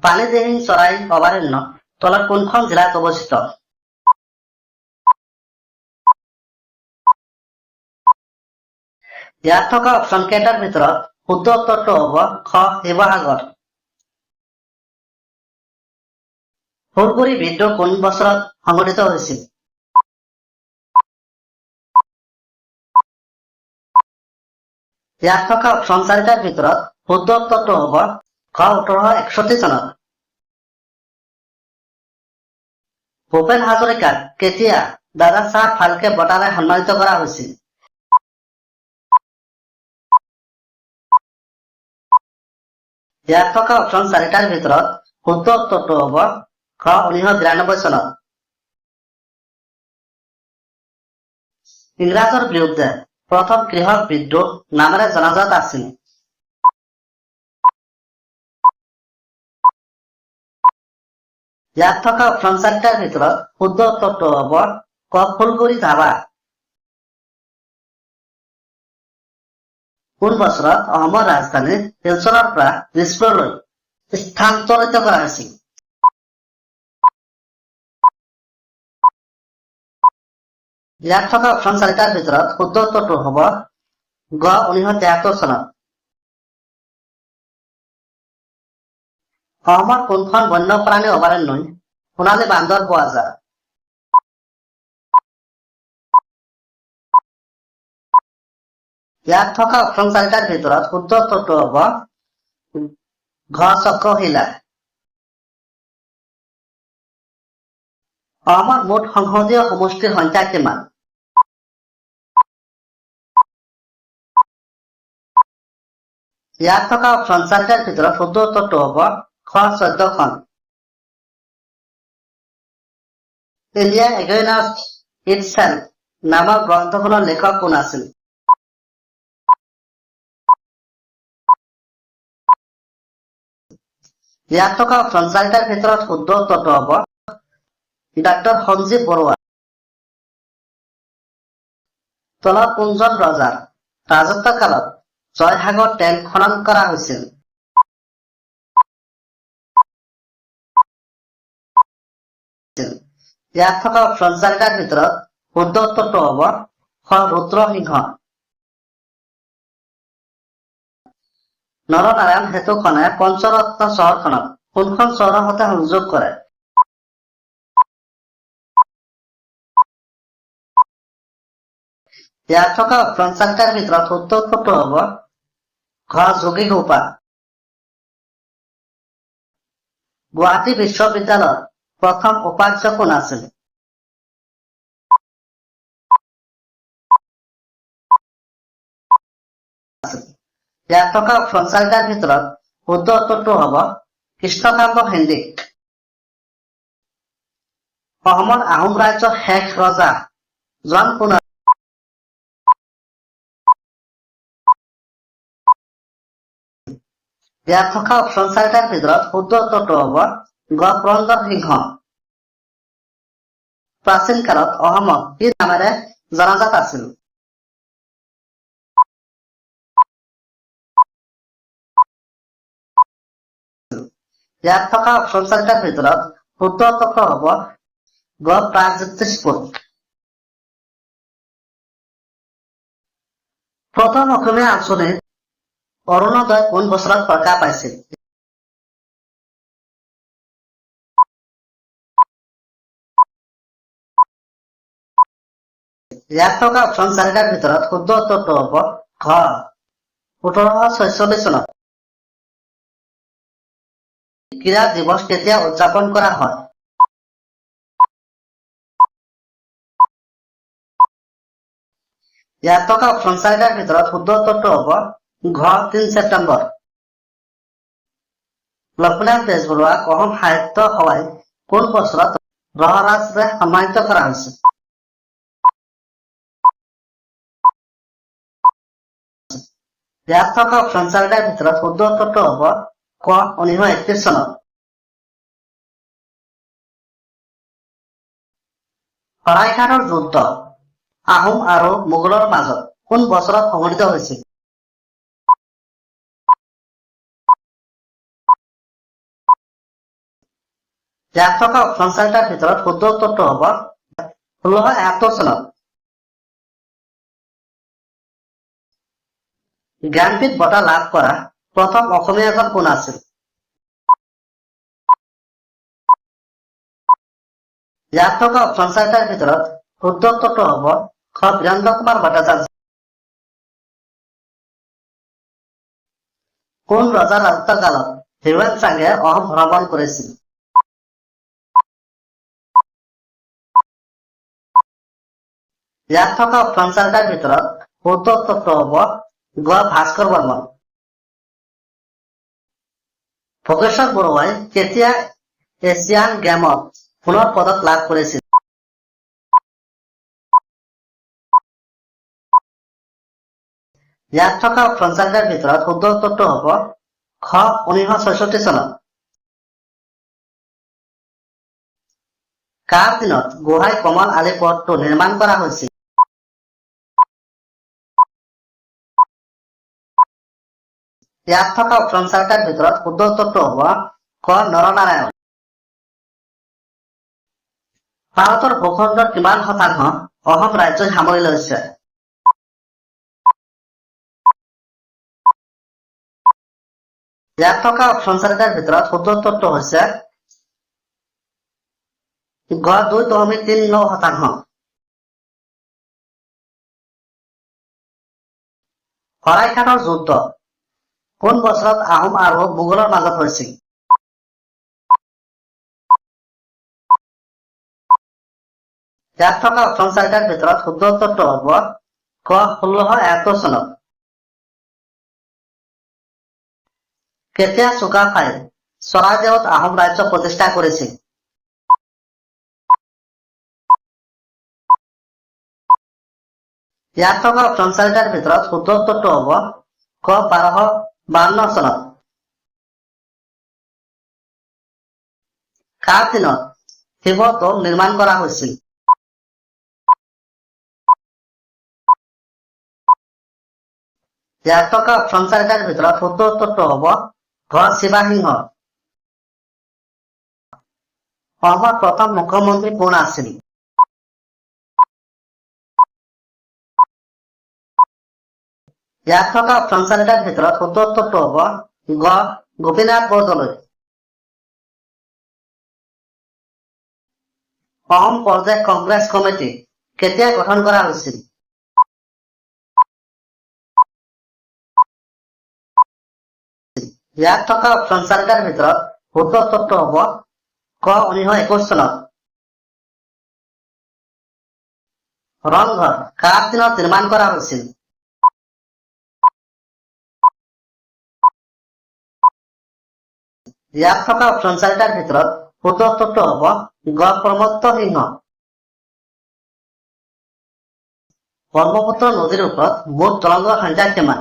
পানীদিহিং চৰাই অভয়াৰণ্য তলত কোনখন জিলাত অৱস্থিত? ইয়াত থকা অপচন কেইটাৰ ভিতৰত শুদ্ধ উত্তৰটো হ'ব খ শিৱসাগৰ। ফুলপুৰি বিদ্ৰোহ কোন বছৰত সংঘটিত হৈছিল? ইয়াত থকা অপচন চাৰিটাৰ ভিতৰত শুদ্ধ উত্তৰটো হ'ব খ 1861 চনত। ভূপেন হাজৰিকাক কেতিয়া দাদা চাহাব ফাল্কে বঁটাৰে সন্মানিত কৰা হৈছিল? ইয়াত থকা অপচন চাৰিটাৰ ভিতৰত শুদ্ধ উত্তৰটো হ'ব খ 1992 চনত। ইংৰাজৰ বিৰুদ্ধে প্ৰথম কৃষক বিদ্ৰোহ নামেৰে জনাজাত আছিল। ইয়াত থকা অপচন চাৰিটাৰ ভিতৰত শুদ্ধ উত্তৰটো হ'ব ক ফুলগুৰি ধাবা। কোন বছৰত অসমৰ ৰাজধানী শিলচৰৰ পৰা দিছপুৰলৈ স্থানান্তৰিত কৰা হৈছিল? ইয়াত থকা অপচন চাৰিটাৰ ভিতৰত শুদ্ধ উত্তৰটো হ'ব গ 1973 চনত। অসমৰ কোনখন বন্যপ্ৰাণী অভয়াৰণ্যই সোণালী বান্দৰ পোৱা যায়? ইয়াত থকা অপচন চাৰিটাৰ ভিতৰত শুদ্ধ উত্তৰটো হ'ব ঘ চক্ৰশিলা। অসমৰ মুঠ সংসদীয় সমষ্টিৰ সংখ্যা কিমান? ইয়াত থকা অপচন চাৰিটাৰ ভিতৰত শুদ্ধ উত্তৰটো হ'ব খ 14খন। ইণ্ডিয়া এগেইনষ্ট ইটছেল্ফ নামৰ গ্ৰন্থখনৰ লেখক কোন আছিল? ইয়াত থকা অপচন চাৰিটাৰ ভিতৰত শুদ্ধ উত্তৰটো হ'ব ডাক্তৰ সঞ্জীৱ বৰুৱা। তলত কোনজন ৰজাৰ ৰাজত্ব কালত জয়সাগৰ ডেম খনন কৰা হৈছিল? ইয়াত থকা অপচন চাৰিটাৰ ভিতৰত শুদ্ধ উত্তৰটো হ'ব খ ৰুদ্ৰসিংহ। নৰনাৰায়ণ সেতুখনে পঞ্চৰত্ন চহৰখনক কোনখন চহৰৰ সৈতে সংযোগ কৰে? ইয়াত থকা অপচন চাৰিটাৰ ভিতৰত শুদ্ধ উত্তৰটো হ'ব ঘ যোগীঘোপা। গুৱাহাটী বিশ্ববিদ্যালয়ৰ প্ৰথম উপাচাৰ্য কোন আছিল? ইয়াত থকা অপচন চাৰিটাৰ ভিতৰত শুদ্ধ উত্তৰটো হ'ব কৃষ্ণকান্ত সন্দিকৈ। অসমৰ আহোম ৰাজ্যৰ শেষ ৰজা জন কোন? ইয়াত থকা অপচন চাৰিটাৰ ভিতৰত শুদ্ধ উত্তৰটো হ'ব গ পুৰন্দৰ সিংহ। প্ৰাচীন কালত অসমক কি নামেৰে জনাজাত আছিল? ইয়াত থকা অপচন চাৰিটাৰ ভিতৰত শুদ্ধ উত্তৰটো হ'ব গ প্ৰাগজ্যোতিষপুৰ। প্ৰথম অসমীয়া আঁচনিত অৰুণোদয় কোন বছৰত প্ৰকাশ পাইছিল? ইয়াত থকা অপচন চাৰিটাৰ ভিতৰত শুদ্ধ উত্তৰটো হ'ব ঘ 1846 চনত। ক্ৰীড়া দিৱস কেতিয়া উদযাপন কৰা হয়? ইয়াত থকা অপচন চাৰিটাৰ ভিতৰত শুদ্ধ উত্তৰটো হ'ব ঘ 3 ছেপ্টেম্বৰ। লক্ষ্মীনাথ বেজবৰুৱাক অসম সাহিত্য সভাই কোন বছৰত ৰসৰাজৰে সন্মানিত কৰা হৈছিল? ইয়াত থকা অপচন চাৰিটাৰ ভিতৰত শুদ্ধ উত্তৰটো হ'ব ক 1931 চনত। শৰাইঘাটৰ যুদ্ধ আহোম আৰু মোগলৰ মাজত কোন বছৰত সংঘটিত হৈছিল? ইয়াত থকা অপচন চাৰিটাৰ ভিতৰত শুদ্ধ উত্তৰটো হ'ব 1671 চনত। জ্ঞানপীঠ বঁটা লাভ কৰা প্ৰথম অসমীয়াজন কোন আছিল? ইয়াত থকা অপচন চাৰিটাৰ ভিতৰত শুদ্ধ উত্তৰটো হ'ব খ বীৰেন্দ্ৰ কুমাৰ ভট্টাচাৰ্য। কোন ৰজাৰ ৰাজত্বৰ কালত হিউৱেন চাঙে অসম ভ্ৰমণ কৰিছিল? ইয়াত থকা অপচন চাৰিটাৰ ভিতৰত শুদ্ধ উত্তৰটো হ'ব গ ভাস্কৰ বৰ্মন। ভোগেশ্বৰ বৰুৱাই কেতিয়া এছিয়ান গেমত সোণৰ পদক লাভ কৰিছিল? ইয়াত থকা অপচন চাৰিটাৰ ভিতৰত শুদ্ধ উত্তৰটো হ'ব খ 1966 চনত। কাৰ দিনত গোহাঁই কমল আলি পথটো নিৰ্মাণ কৰা হৈছিল? ইয়াত থকা অপচন চাৰিটাৰ ভিতৰত শুদ্ধ উত্তৰটো হ'ব ক নৰনাৰায়ণ। ভাৰতৰ ভূখণ্ডৰ কিমান শতাংশ অসম ৰাজ্যই সামৰি লৈছে? ইয়াত থকা অপচন চাৰিটাৰ ভিতৰত শুদ্ধ উত্তৰটো হৈছে গ 2.39 শতাংশ। শৰাইঘাটৰ যুদ্ধ কোন বছৰত আহোম আৰু মোগলৰ মাজত হৈছিল? ইয়াত থকা অপচন চাৰিটাৰ ভিতৰত শুদ্ধ উত্তৰটো হ'ব ক 1671 চনত। কেতিয়া চুকাফাই চৰাইদেউত আহোম ৰাজ্য প্ৰতিষ্ঠা কৰিছিল? ইয়াত থকা অপচন চাৰিটাৰ ভিতৰত শুদ্ধ উত্তৰটো হ'ব ক 1252 চনত। কাৰ দিনত শিৱদৌল নিৰ্মাণ কৰা হৈছিল? ইয়াত থকা অপচন চাৰিটাৰ ভিতৰত শুদ্ধ উত্তৰটো হ'ব ঘ শিৱাসিংহ। অসমৰ প্ৰথম মুখ্যমন্ত্ৰী কোন আছিল? ইয়াত থকা অপচন চাৰিটাৰ ভিতৰত শুদ্ধ উত্তৰটো হ'ব গ গোপীনাথ বৰদলৈ। অসম প্ৰদেশ কংগ্ৰেছ কমিটি কেতিয়া গঠন কৰা হৈছিল? ইয়াত থকা অপচন চাৰিটাৰ ভিতৰত শুদ্ধ উত্তৰটো হ'ব ক 1921 চনত। ৰংঘৰ কাৰ দিনত নিৰ্মাণ কৰা হৈছিল? ইয়াত থকা অপচন চাৰিটাৰ ভিতৰত শুদ্ধ উত্তৰটো হ'ব গ প্ৰমত্ত সিংহ। ব্ৰহ্মপুত্ৰ নদীৰ ওপৰত মুঠ দলংগৰ সংখ্যা কিমান?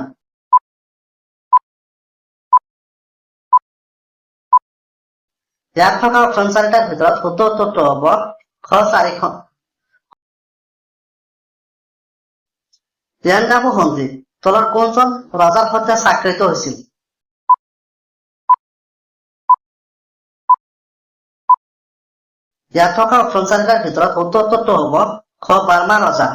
ইয়াত থকা অপচন চাৰিটাৰ ভিতৰত শুদ্ধ উত্তৰটো হ'ব খ 4খন। তিয়াংগাবু সন্ধি তলৰ কোনজন ৰজাৰ সৈতে স্বাক্ষৰিত হৈছিল? ইয়াত থকা অপচন চাৰিটাৰ ভিতৰত শুদ্ধ উত্তৰটো হ'ব খ বাৰ্মা ৰজা।